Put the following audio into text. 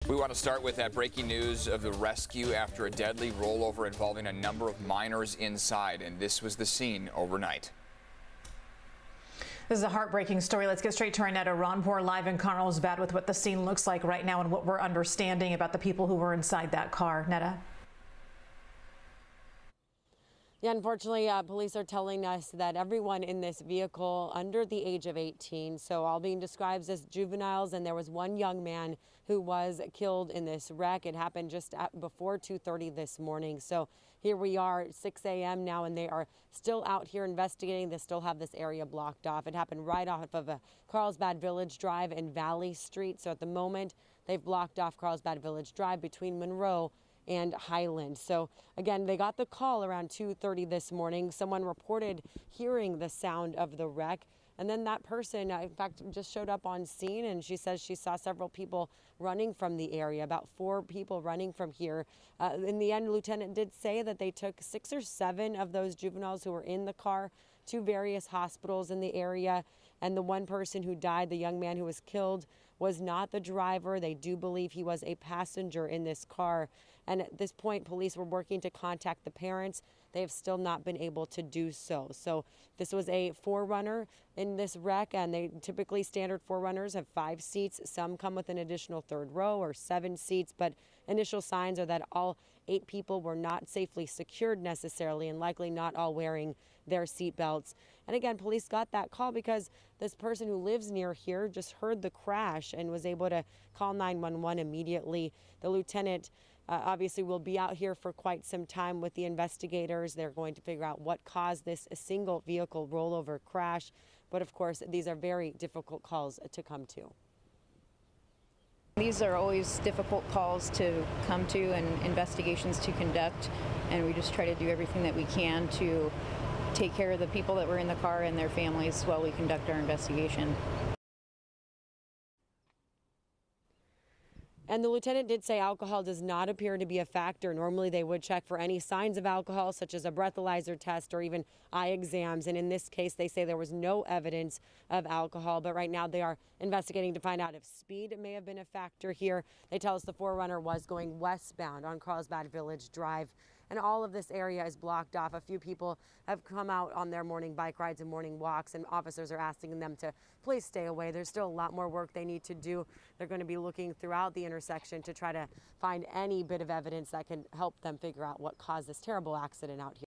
We want to start with that breaking news of the rescue after a deadly rollover involving a number of minors inside, and this was the scene overnight. This is a heartbreaking story. Let's get straight to our Netta Ronpour live in Carlsbad with what the scene looks like right now and what we're understanding about the people who were inside that car. Netta. Yeah, unfortunately, police are telling us that everyone in this vehicle under the age of 18, so all being described as juveniles, and there was one young man who was killed in this wreck. It happened just before 2:30 this morning. So here we are, 6 a.m. now, and they are still out here investigating. They still have this area blocked off. It happened right off of a Carlsbad Village Drive and Valley Street. So at the moment, they've blocked off Carlsbad Village Drive between Monroe and Highland. So again, they got the call around 2:30 this morning. Someone reported hearing the sound of the wreck. And then that person, in fact, just showed up on scene, and she says she saw several people running from the area, about 4 people running from here. In the end, Lieutenant did say that they took 6 or 7 of those juveniles who were in the car to various hospitals in the area. And the one person who died, the young man who was killed, was not the driver. They do believe he was a passenger in this car. And at this point, police were working to contact the parents. They have still not been able to do so. So this was a 4-runner in this wreck, and they typically standard 4-runners have 5 seats. Some come with an additional 3rd row or 7 seats, but initial signs are that all 8 people were not safely secured necessarily, and likely not all wearing their seat belts. And again, police got that call because this person who lives near here just heard the crash and was able to call 911 immediately. The lieutenant obviously will be out here for quite some time with the investigators. They're going to figure out what caused this single vehicle rollover crash. But of course, these are very difficult calls to come to. These are always difficult calls to come to and investigations to conduct, and we just try to do everything that we can to take care of the people that were in the car and their families while we conduct our investigation. And the lieutenant did say alcohol does not appear to be a factor. Normally they would check for any signs of alcohol, such as a breathalyzer test or even eye exams. And in this case, they say there was no evidence of alcohol. But right now they are investigating to find out if speed may have been a factor here. They tell us the 4-runner was going westbound on Carlsbad Village Drive. And all of this area is blocked off. A few people have come out on their morning bike rides and morning walks, and officers are asking them to please stay away. There's still a lot more work they need to do. They're going to be looking throughout the intersection to try to find any bit of evidence that can help them figure out what caused this terrible accident out here.